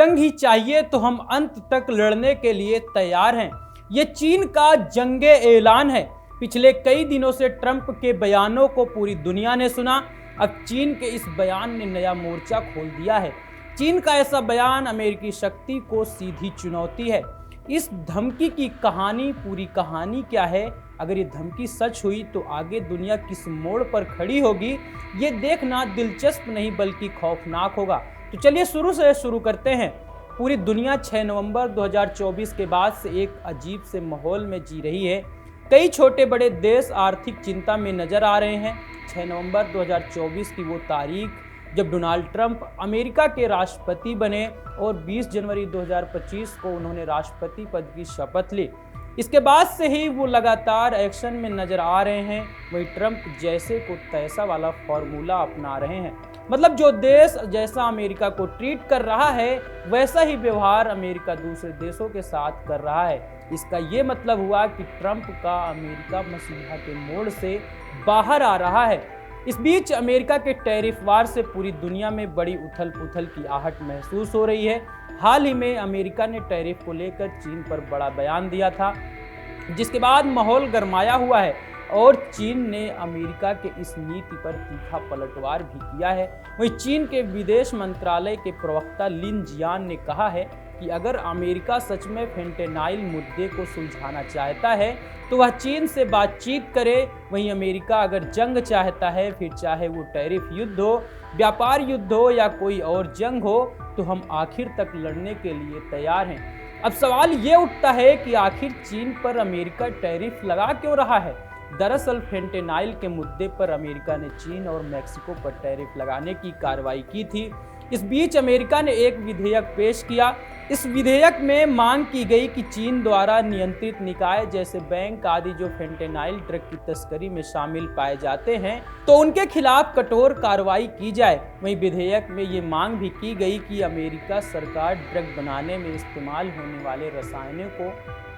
जंग ही चाहिए तो हम अंत तक लड़ने के लिए तैयार हैं। ये चीन का जंगे ऐलान है। पिछले कई दिनों से ट्रंप के बयानों को पूरी दुनिया ने सुना। अब चीन के इस बयान ने नया मोर्चा खोल दिया है। चीन का ऐसा बयान अमेरिकी शक्ति को सीधी चुनौती है। इस धमकी की कहानी, पूरी कहानी क्या है, अगर ये धमकी सच हुई तो आगे दुनिया किस मोड़ पर खड़ी होगी, ये देखना दिलचस्प नहीं बल्कि खौफनाक होगा। तो चलिए शुरू करते हैं। पूरी दुनिया 6 नवंबर 2024 के बाद से एक अजीब से माहौल में जी रही है। कई छोटे बड़े देश आर्थिक चिंता में नजर आ रहे हैं। 6 नवंबर 2024 की वो तारीख जब डोनाल्ड ट्रंप अमेरिका के राष्ट्रपति बने और 20 जनवरी 2025 को उन्होंने राष्ट्रपति पद की शपथ ली। इसके बाद से ही वो लगातार एक्शन में नजर आ रहे हैं। वही ट्रंप जैसे को तैसा वाला फॉर्मूला अपना रहे हैं। मतलब जो देश जैसा अमेरिका को ट्रीट कर रहा है वैसा ही व्यवहार अमेरिका दूसरे देशों के साथ कर रहा है। इसका ये मतलब हुआ कि ट्रंप का अमेरिका मसीहा के मोड़ से बाहर आ रहा है। इस बीच अमेरिका के टैरिफ वार से पूरी दुनिया में बड़ी उथल पुथल की आहट महसूस हो रही है। हाल ही में अमेरिका ने टैरिफ को लेकर चीन पर बड़ा बयान दिया था, जिसके बाद माहौल गरमाया हुआ है और चीन ने अमेरिका के इस नीति पर तीखा पलटवार भी किया है। वहीं चीन के विदेश मंत्रालय के प्रवक्ता लिन जियान ने कहा है कि अगर अमेरिका सच में फेंटेनाइल मुद्दे को सुलझाना चाहता है तो वह चीन से बातचीत करे। वहीं अमेरिका अगर जंग चाहता है, फिर चाहे वो टैरिफ युद्ध हो, व्यापार युद्ध हो या कोई और जंग हो, तो हम आखिर तक लड़ने के लिए तैयार हैं। अब सवाल ये उठता है कि आखिर चीन पर अमेरिका टैरिफ लगा क्यों रहा है। दरअसल फेंटेनाइल के मुद्दे पर अमेरिका ने चीन और मैक्सिको पर टैरिफ लगाने की कार्रवाई की थी। इस बीच अमेरिका ने एक विधेयक पेश किया। इस विधेयक में मांग की गई कि चीन द्वारा नियंत्रित निकाय जैसे बैंक आदि जो फेंटेनाइल ड्रग की तस्करी में शामिल पाए जाते हैं तो उनके खिलाफ कठोर कार्रवाई की जाए। वहीं विधेयक में ये मांग भी की गई कि अमेरिका सरकार ड्रग बनाने में इस्तेमाल होने वाले रसायनों को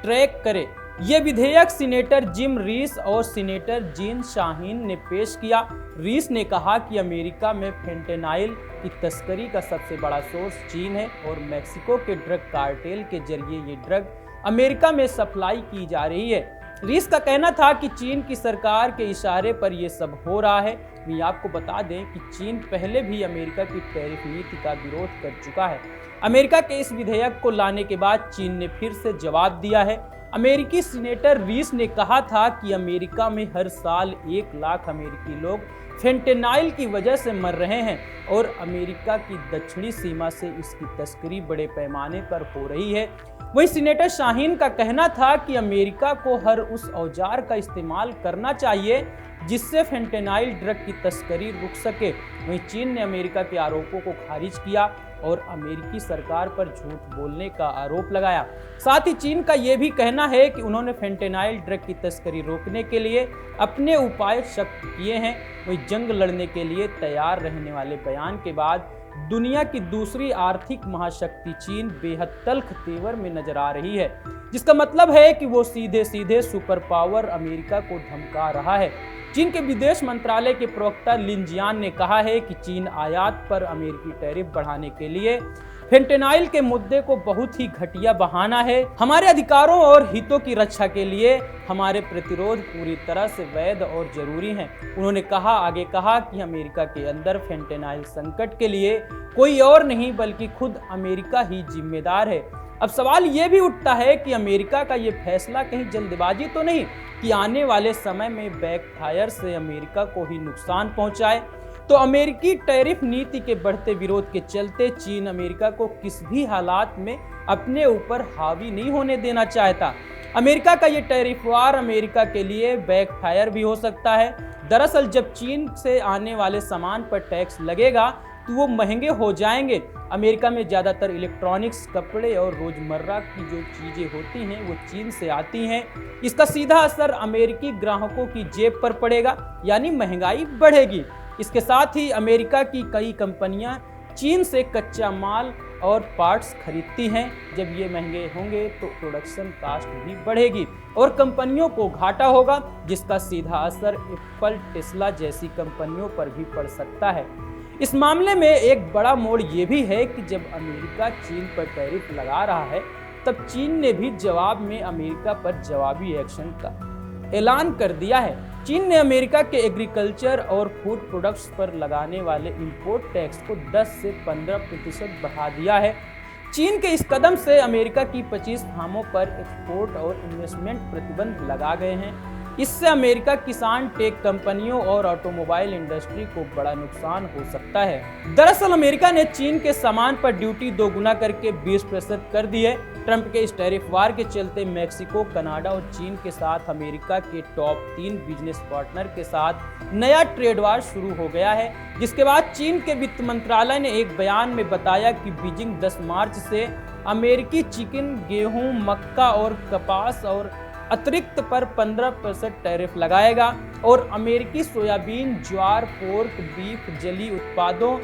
ट्रैक करे। ये विधेयक सीनेटर जिम रीस और सीनेटर जीन शाहीन ने पेश किया। रीस ने कहा कि अमेरिका में फेंटेनाइल की तस्करी का सबसे बड़ा सोर्स चीन है और मैक्सिको के ड्रग कार्टेल के जरिए ये ड्रग अमेरिका में सप्लाई की जा रही है। रीस का कहना था कि चीन की सरकार के इशारे पर यह सब हो रहा है। मैं आपको बता दें कि चीन पहले भी अमेरिका की टैरिफ नीति का विरोध कर चुका है। अमेरिका के इस विधेयक को लाने के बाद चीन ने फिर से जवाब दिया है। अमेरिकी सीनेटर रीस ने कहा था कि अमेरिका में हर साल 1 लाख अमेरिकी लोग फेंटेनाइल की वजह से मर रहे हैं और अमेरिका की दक्षिणी सीमा से इसकी तस्करी बड़े पैमाने पर हो रही है। वहीं सीनेटर शाहीन का कहना था कि अमेरिका को हर उस औजार का इस्तेमाल करना चाहिए जिससे फेंटेनाइल ड्रग की तस्करी रुक सके। वहीं चीन ने अमेरिका के आरोपों को खारिज किया और अमेरिकी सरकार पर झूठ बोलने का आरोप लगाया। साथ ही चीन का यह भी कहना है कि उन्होंने फेंटेनाइल ड्रग की तस्करी रोकने के लिए अपने उपाय सख्त किए हैं। वहीं जंग लड़ने के लिए तैयार रहने वाले बयान के बाद दुनिया की दूसरी आर्थिक महाशक्ति चीन बेहद तल्ख तेवर में नजर आ रही है, जिसका मतलब है कि वो सीधे सीधे सुपर पावर अमेरिका को धमका रहा है। चीन के विदेश मंत्रालय के प्रवक्ता लिन जियान ने कहा है कि चीन आयात पर अमेरिकी टैरिफ बढ़ाने के लिए फेंटेनाइल के मुद्दे को बहुत ही घटिया बहाना है। हमारे अधिकारों और हितों की रक्षा के लिए हमारे प्रतिरोध पूरी तरह से वैध और जरूरी हैं। उन्होंने आगे कहा कि अमेरिका के अंदर फेंटेनाइल संकट के लिए कोई और नहीं बल्कि खुद अमेरिका ही जिम्मेदार है। अब सवाल ये भी उठता है कि अमेरिका का ये फैसला कहीं जल्दबाजी तो नहीं कि आने वाले समय में बैकफायर से अमेरिका को ही नुकसान पहुंचाए। तो अमेरिकी टैरिफ नीति के बढ़ते विरोध के चलते चीन अमेरिका को किस भी हालात में अपने ऊपर हावी नहीं होने देना चाहता। अमेरिका का ये टैरिफ वार अमेरिका के लिए बैकफायर भी हो सकता है। दरअसल जब चीन से आने वाले सामान पर टैक्स लगेगा तो वो महंगे हो जाएंगे। अमेरिका में ज़्यादातर इलेक्ट्रॉनिक्स, कपड़े और रोज़मर्रा की जो चीज़ें होती हैं वो चीन से आती हैं। इसका सीधा असर अमेरिकी ग्राहकों की जेब पर पड़ेगा, यानी महंगाई बढ़ेगी। इसके साथ ही अमेरिका की कई कंपनियां चीन से कच्चा माल और पार्ट्स खरीदती हैं। जब ये महंगे होंगे तो प्रोडक्शन कास्ट भी बढ़ेगी और कंपनियों को घाटा होगा, जिसका सीधा असर एप्पल, टेस्ला जैसी कंपनियों पर भी पड़ सकता है। इस मामले में एक बड़ा मोड़ ये भी है कि जब अमेरिका चीन पर टैरिफ लगा रहा है, तब चीन ने भी जवाब में अमेरिका पर जवाबी एक्शन का ऐलान कर दिया है। चीन ने अमेरिका के एग्रीकल्चर और फूड प्रोडक्ट्स पर लगाने वाले इंपोर्ट टैक्स को 10 से 15% बढ़ा दिया है। चीन के इस कदम से अमेरिका की 25 फार्मों पर एक्सपोर्ट और इन्वेस्टमेंट प्रतिबंध लगा गए हैं। इससे अमेरिका किसान, टेक कंपनियों और ऑटोमोबाइल इंडस्ट्री को बड़ा नुकसान हो सकता है। दरअसल अमेरिका ने चीन के सामान पर ड्यूटी दोगुना करके 20% कर दी है। ट्रंप के इस टैरिफ वार के चलते मैक्सिको, कनाडा और चीन के साथ अमेरिका के टॉप 3 बिजनेस पार्टनर के साथ नया ट्रेड वार शुरू हो गया है, जिसके बाद चीन के वित्त मंत्रालय ने एक बयान में बताया कि बीजिंग 10 मार्च से अमेरिकी चिकन, गेहूं, मक्का और कपास और अतिरिक्त पर 15% टैरिफ लगाएगा और अमेरिकी सोयाबीन, ज्वार, पोर्क, बीफ, जली उत्पादों,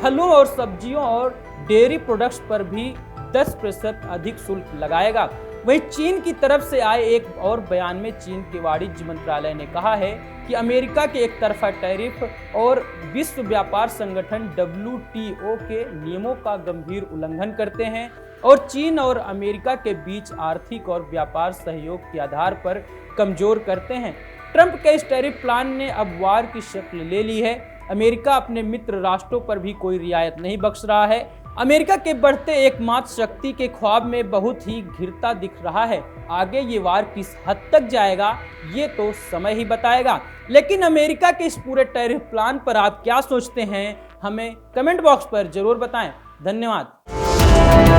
फलों और सब्जियों और डेयरी प्रोडक्ट्स पर भी 10% अधिक शुल्क लगाएगा। वहीं चीन की तरफ से आए एक और बयान में चीन के वाणिज्य मंत्रालय ने कहा है कि अमेरिका के एक तरफा टैरिफ और विश्व व्यापार संगठन WTO के नियमों का गंभीर उल्लंघन करते हैं और चीन और अमेरिका के बीच आर्थिक और व्यापार सहयोग के आधार पर कमजोर करते हैं। ट्रंप के इस टैरिफ प्लान ने अब वार की शक्ल ले ली है। अमेरिका अपने मित्र राष्ट्रों पर भी कोई रियायत नहीं बख्श रहा है। अमेरिका के बढ़ते एकमात्र शक्ति के ख्वाब में बहुत ही घिरता दिख रहा है। आगे ये वार किस हद तक जाएगा, ये तो समय ही बताएगा। लेकिन अमेरिका के इस पूरे टैरिफ प्लान पर आप क्या सोचते हैं, हमें कमेंट बॉक्स पर जरूर बताएं। धन्यवाद।